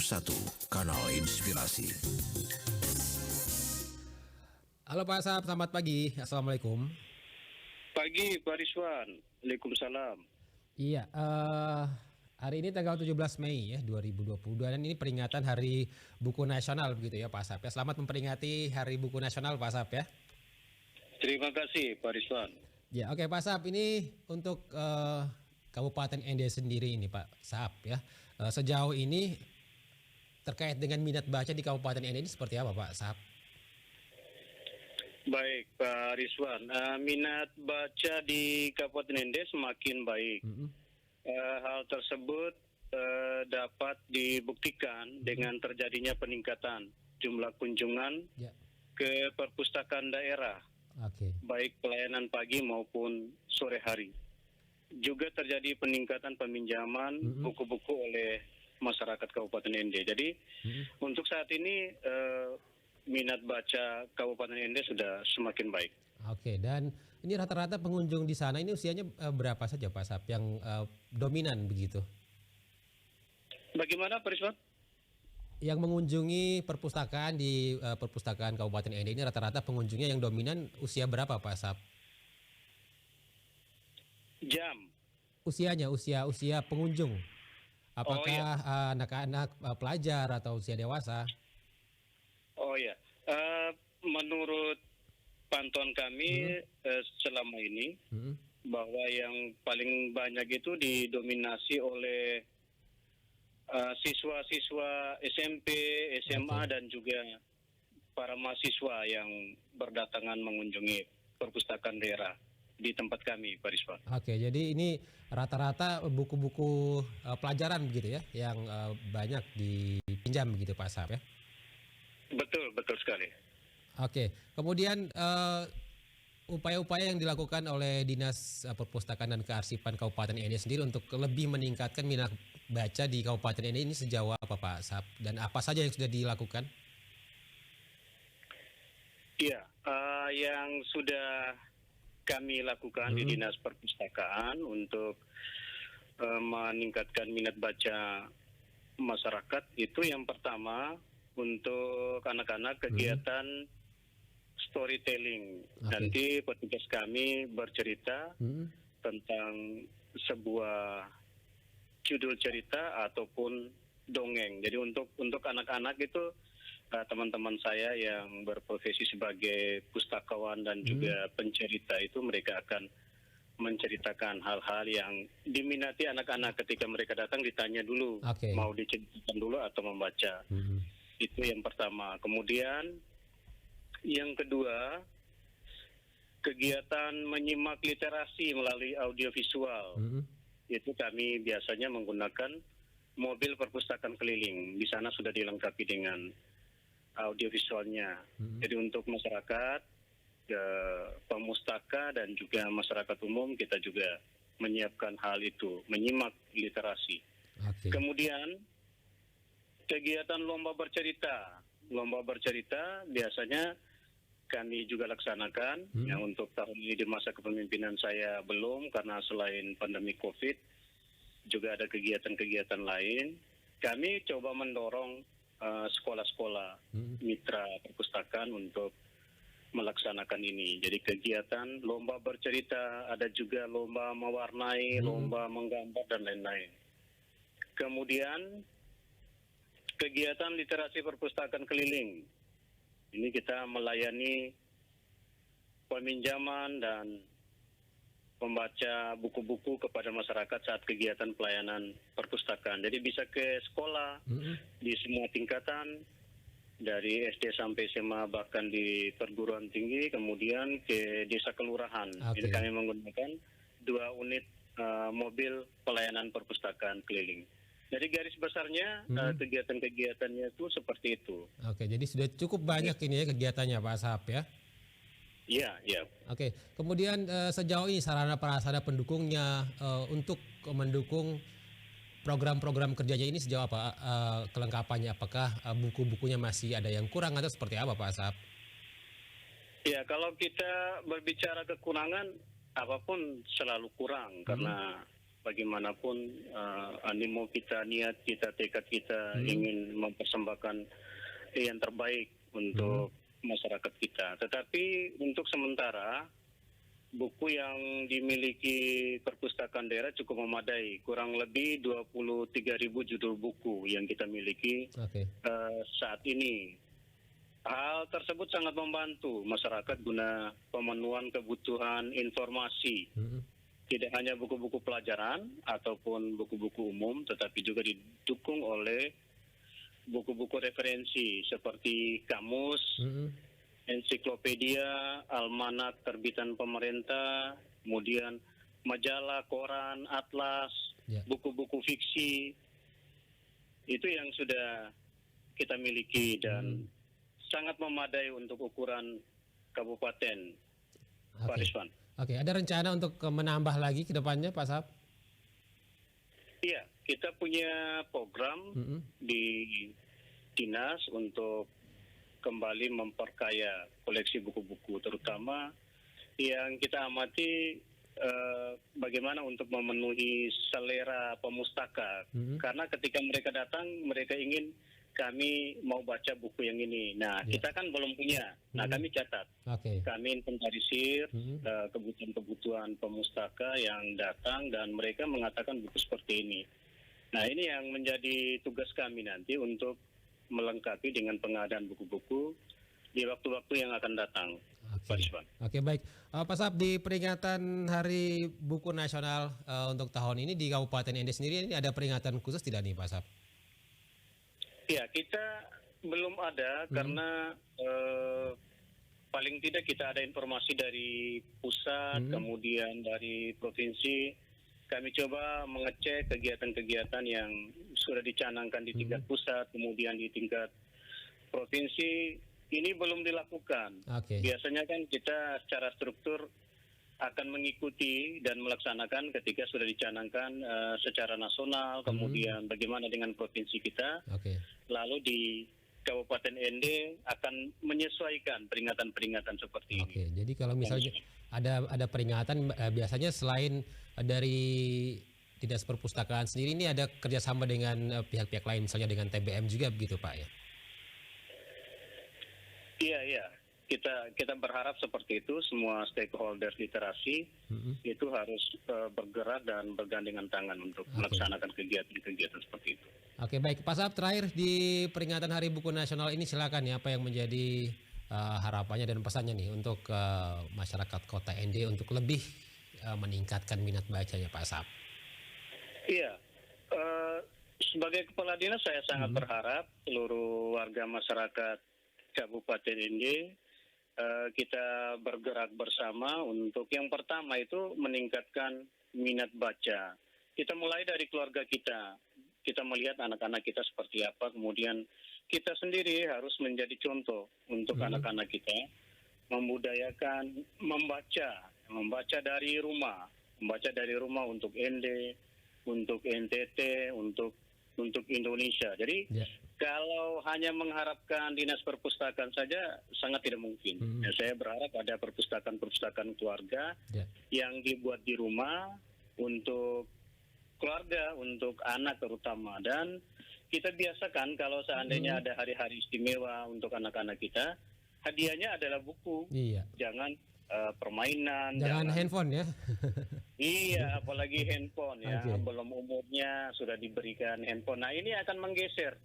Kanal Inspirasi. Halo Pak Asap, selamat pagi. Assalamualaikum. Pagi Pak Rizwan, Waalaikumsalam. Iya, hari ini tanggal 17 Mei ya 2022 dan ini peringatan Hari Buku Nasional begitu ya Pak Asap ya. Selamat memperingati Hari Buku Nasional Pak Asap ya. Terima kasih Pak Rizwan. Ya, oke Pak Asap, ini untuk Kabupaten Ende sendiri ini Pak Asap ya. Sejauh ini terkait dengan minat baca di Kabupaten Ende ini seperti apa Pak Asap? Baik Pak Rizwan, minat baca di Kabupaten Ende semakin baik. Hal tersebut dapat dibuktikan dengan terjadinya peningkatan jumlah kunjungan ke perpustakaan daerah, baik pelayanan pagi maupun sore hari. Juga terjadi peningkatan peminjaman buku-buku oleh masyarakat Kabupaten Ende. Jadi untuk saat ini minat baca Kabupaten Ende sudah semakin baik. Oke, dan ini rata-rata pengunjung di sana ini usianya berapa saja Pak Asap yang dominan begitu? Bagaimana Pak Rizwan? Yang mengunjungi perpustakaan di perpustakaan Kabupaten Ende ini rata-rata pengunjungnya yang dominan usia berapa Pak Asap? Jam. Usianya, usia pengunjung. Apakah anak-anak pelajar atau usia dewasa? Oh ya, menurut pantauan kami selama ini bahwa yang paling banyak itu didominasi oleh siswa-siswa SMP, SMA dan juga para mahasiswa yang berdatangan mengunjungi perpustakaan daerah di tempat kami, Pak Rizwan. Oke, jadi ini rata-rata buku-buku pelajaran begitu ya, yang banyak dipinjam begitu Pak Asap ya? Betul sekali. Oke, kemudian upaya-upaya yang dilakukan oleh Dinas Perpustakaan dan Kearsipan Kabupaten Ende sendiri untuk lebih meningkatkan minat baca di Kabupaten Ende ini sejauh apa Pak Asap? Dan apa saja yang sudah dilakukan? Iya, yang sudah kami lakukan di Dinas Perpustakaan untuk meningkatkan minat baca masyarakat itu yang pertama untuk anak-anak kegiatan storytelling. Nanti petugas kami bercerita tentang sebuah judul cerita ataupun dongeng. Jadi untuk anak-anak itu teman-teman saya yang berprofesi sebagai pustakawan dan juga pencerita itu mereka akan menceritakan hal-hal yang diminati anak-anak ketika mereka datang ditanya dulu mau diceritakan dulu atau membaca. Itu yang pertama. Kemudian yang kedua, kegiatan menyimak literasi melalui audiovisual. Itu kami biasanya menggunakan mobil perpustakaan keliling. Di sana sudah dilengkapi dengan audiovisualnya. Jadi untuk masyarakat, pemustaka dan juga masyarakat umum kita juga menyiapkan hal itu, menyimak literasi. Kemudian kegiatan lomba bercerita. Lomba bercerita biasanya kami juga laksanakan. Untuk tahun ini di masa kepemimpinan saya belum, karena selain pandemi COVID juga ada kegiatan-kegiatan lain. Kami coba mendorong sekolah-sekolah mitra perpustakaan untuk melaksanakan ini. Jadi kegiatan lomba bercerita, ada juga lomba mewarnai, lomba menggambar dan lain-lain. Kemudian kegiatan literasi perpustakaan keliling. Ini kita melayani peminjaman dan membaca buku-buku kepada masyarakat saat kegiatan pelayanan perpustakaan. Jadi bisa ke sekolah di semua tingkatan, dari SD sampai SMA, bahkan di perguruan tinggi, kemudian ke desa kelurahan. Jadi kami menggunakan 2 unit mobil pelayanan perpustakaan keliling. Jadi garis besarnya kegiatan-kegiatannya itu seperti itu. Oke, jadi sudah cukup banyak ini ya kegiatannya Pak Asap ya? Iya. Oke, kemudian sejauh ini sarana prasarana pendukungnya untuk mendukung program-program kerjanya ini sejauh apa kelengkapannya? Apakah buku-bukunya masih ada yang kurang atau seperti apa Pak Asap? Ya, kalau kita berbicara kekurangan, apapun selalu kurang karena bagaimanapun animo kita, niat kita, tekad kita ingin mempersembahkan yang terbaik untuk masyarakat kita. Tetapi untuk sementara buku yang dimiliki perpustakaan daerah cukup memadai, kurang lebih 23.000 judul buku yang kita miliki saat ini. Hal tersebut sangat membantu masyarakat guna pemenuhan kebutuhan informasi. Tidak hanya buku-buku pelajaran ataupun buku-buku umum, tetapi juga didukung oleh buku-buku referensi seperti kamus, ensiklopedia, almanak terbitan pemerintah, kemudian majalah, koran, atlas, buku-buku fiksi. Itu yang sudah kita miliki dan sangat memadai untuk ukuran kabupaten, Pak Rizwan. Oke, ada rencana untuk menambah lagi ke depannya, Pak Sahab? Iya, kita punya program di dinas untuk kembali memperkaya koleksi buku-buku, terutama yang kita amati bagaimana untuk memenuhi selera pemustaka. Karena ketika mereka datang, mereka ingin kami mau baca buku yang ini. Nah, kita kan belum punya. Nah, kami catat. Kami inventarisir kebutuhan-kebutuhan pemustaka yang datang dan mereka mengatakan buku seperti ini. Nah, ini yang menjadi tugas kami nanti untuk melengkapi dengan pengadaan buku-buku di waktu-waktu yang akan datang. Oke, baik. Pak Sahab, di peringatan Hari Buku Nasional untuk tahun ini di Kabupaten Ende sendiri ini ada peringatan khusus tidak nih, Pak Sahab? Ya, kita belum ada karena paling tidak kita ada informasi dari pusat, kemudian dari provinsi. Kami coba mengecek kegiatan-kegiatan yang sudah dicanangkan di tingkat pusat, kemudian di tingkat provinsi. Ini belum dilakukan. Biasanya kan kita secara struktur akan mengikuti dan melaksanakan ketika sudah dicanangkan secara nasional, kemudian bagaimana dengan provinsi kita. Lalu di Kabupaten Ende akan menyesuaikan peringatan-peringatan seperti ini. Jadi kalau misalnya ada peringatan, biasanya selain dari Dinas Perpustakaan sendiri, ini ada kerjasama dengan pihak-pihak lain, misalnya dengan TBM juga begitu, Pak, ya? Iya. Kita berharap seperti itu, semua stakeholder literasi itu harus bergerak dan bergandengan tangan untuk melaksanakan kegiatan-kegiatan seperti itu. Oke, baik. Pak Sahab, terakhir di peringatan Hari Buku Nasional ini silakan ya, apa yang menjadi harapannya dan pesannya nih untuk masyarakat Kota Ende untuk lebih meningkatkan minat bacanya, Pak Sahab. Iya, sebagai kepala dinas saya sangat berharap seluruh warga masyarakat Kabupaten Ende kita bergerak bersama untuk yang pertama itu meningkatkan minat baca. Kita mulai dari keluarga kita. Kita melihat anak-anak kita seperti apa, kemudian kita sendiri harus menjadi contoh untuk anak-anak kita, membudayakan membaca dari rumah untuk Ende, untuk NTT, untuk Indonesia. Jadi kalau hanya mengharapkan Dinas Perpustakaan saja sangat tidak mungkin. Saya berharap ada perpustakaan keluarga yang dibuat di rumah untuk keluarga, untuk anak terutama. Dan kita biasakan kalau seandainya ada hari-hari istimewa untuk anak-anak kita, hadiahnya adalah buku. Jangan permainan. Jangan handphone ya. Iya, apalagi handphone ya. Belum umurnya sudah diberikan handphone. Nah, ini akan menggeser.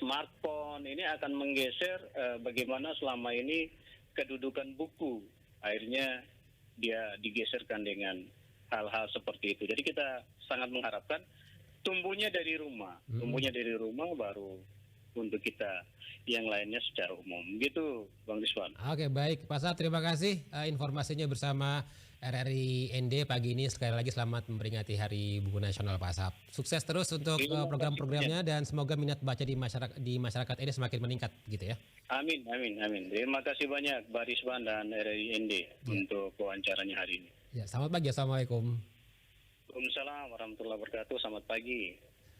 Smartphone ini akan menggeser bagaimana selama ini kedudukan buku. Akhirnya dia digeserkan dengan hal-hal seperti itu. Jadi kita sangat mengharapkan tumbuhnya dari rumah. Tumbuhnya dari rumah baru untuk kita yang lainnya secara umum. Gitu, Bang Rizwan. Oke, baik. Pak Sahab, terima kasih informasinya bersama RRI ND pagi ini. Sekali lagi selamat memperingati Hari Buku Nasional, Pak Sahab. Sukses terus untuk program-programnya dan semoga minat baca di masyarakat ini semakin meningkat gitu ya. Amin. Terima kasih banyak Pak Rizwan dan RRI ND untuk wawancaranya hari ini. Ya, selamat pagi. Assalamualaikum. Waalaikumsalam warahmatullahi wabarakatuh. Selamat pagi.